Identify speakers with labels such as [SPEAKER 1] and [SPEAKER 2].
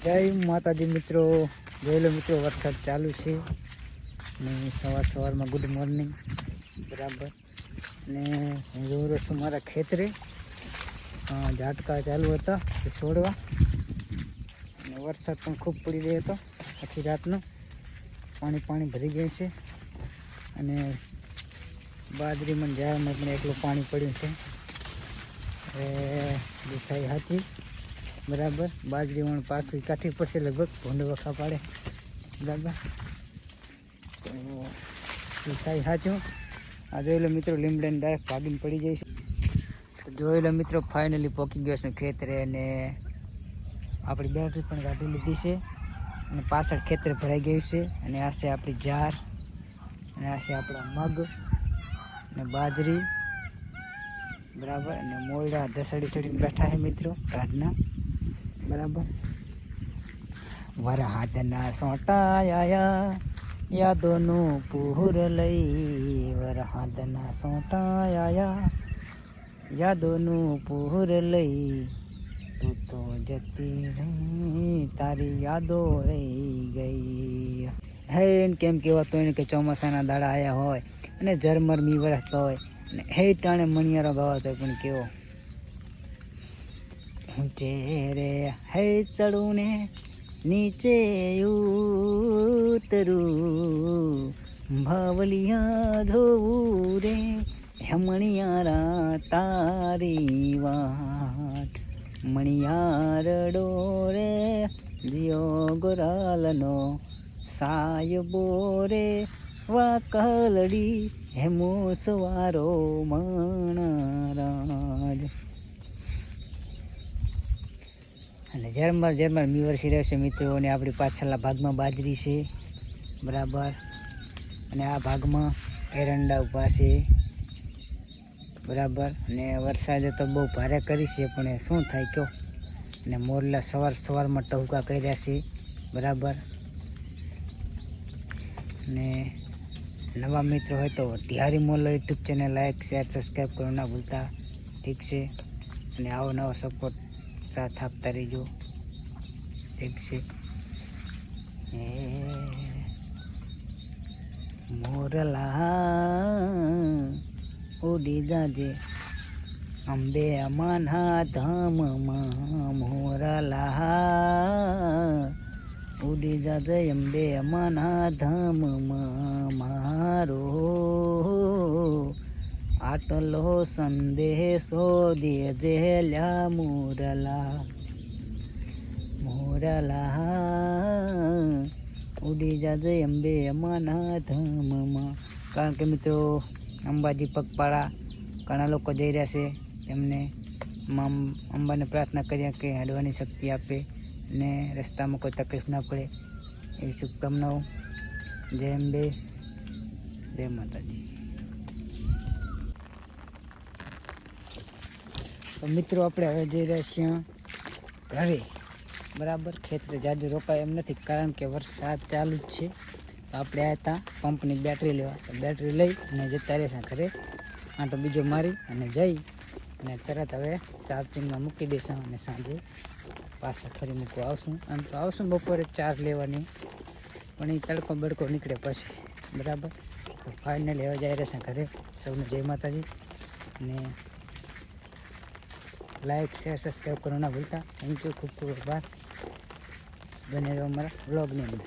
[SPEAKER 1] જય માતાજી મિત્રો, જોઈ લો મિત્રો વરસાદ ચાલુ છે ને સવારમાં ગુડ મોર્નિંગ બરાબર. ને હું જોઈ રહ્યો છું મારા ખેતરે ઝાટકા ચાલુ હતા તે છોડવા, અને વરસાદ પણ ખૂબ પડી રહ્યો હતો આખી રાતનો. પાણી ભરી ગયું છે અને બાજરીમાં ઝાડમાં પણ એટલું પાણી પડ્યું છે. દેખાય સાચી બરાબર. બાજરી પણ પાકવી કાઠી પડશે લગભગ, ભૂંડ વખા પાડે બરાબર. તો દેખાય સાચું. આ જોઈ લો મિત્રો, લીમડાને ડાયરેક્ટ ભાગીને પડી જાય છે. તો જોઈ લો મિત્રો, ફાઇનલી પહોંચી ગયો છે ખેતરે, અને આપણી બેટરી પણ કાઢી લીધી છે, અને પાછળ ખેતર ભરાઈ ગયું છે. અને આ છે આપણી જાર, અને આ છે આપણા મગ અને બાજરી બરાબર. અને મોયડા ધસડી બેઠા છે મિત્રો કાઢના બરાબર. વરહાદના સોંટાયા યાદોનું પુહર લઈ, વરહાદના સોંટાયા યાદોનું પુહર લઈ, તું તો જતી રહી તારી યાદો રહી ગઈ. હે કેમ કહેવાતો એને કે ચોમાસાના દાડા આવ્યા હોય અને ઝરમરમી વરસતો હોય, અને હે ટાણે મણિયારો ગાવાતો પણ કેવો ઊંચે રે હે ચડું ને નીચે ઉતરું, ભાવલિયા ધોવું રે હે મણિયારા તારી વાટ, મણિયારડો રે દિયો ગોરાલનો સાયબો રે વાકલડી હેમો સવારો માણારાજ. અને ઝરમર મી વરસી રહેશે મિત્રો. અને આપણી પાછળના ભાગમાં બાજરી છે બરાબર, અને આ ભાગમાં એરંડા ઉભા છે બરાબર. અને વરસાદ તો બહુ ભારે કરી છે, પણ શું થાય કહો. અને મોરલા સવારમાં ટહુકા કર્યા છે બરાબર. અને નવા મિત્રો હોય તો તિહારી મોરલા YouTube channel like share subscribe કરવા ના ભૂલતા, ઠીક છે. અને આવો નવો સપોર્ટ સાથ આપતા રહેજો, ઠીક છે. મોરલા ઉડી જાજે અંબે અમાના ધામમાં, મોરલા ઉડી જાજે અંબે અમાના ધામમાં, મારો આટલો સંદેશો દેજે લ્યા મોરલા, મોરલા ઉડી જાજે અંબે અમાના ધામમાં. કારણ કે મિત્રો અંબાજી પગપાળા ઘણા લોકો જઈ રહ્યા છે, તેમને અંબાને પ્રાર્થના કર્યા કે હાડવાની શક્તિ આપે ને રસ્તામાં કોઈ તકલીફ ના પડે, એવી શુભકામનાઓ. જય અંબે, જય માતાજી. તો મિત્રો આપણે હવે જઈ રહ્યા છીએ ઘરે બરાબર. ખેતરે જાજુ રોકાય એમ નથી, કારણ કે વરસાદ ચાલુ જ છે. તો આપણે આવ્યા હતા પંપની બેટરી લેવા, તો બેટરી લઈ અને જતા રહેશે ઘરે. આંટો બીજો મારી અને જઈ અને તરત હવે ચાર્જિંગમાં મૂકી દઈશું, અને સાંજે પાછા ફરી મૂકવા આવશું. આમ તો આવશું બપોરે ચાર લેવાની, પણ એ તડકો બડકો નીકળે પછી બરાબર. તો ફાઇનલી હવે જઈ રહેશે ઘરે. સૌને જય માતાજી, અને લાઈક શેર સબસ્ક્રાઈબ કરવાના ભૂલતા. થેન્ક યુ, ખૂબ ખૂબ આભાર. બને રહો અમારા વ્લોગની અંદર.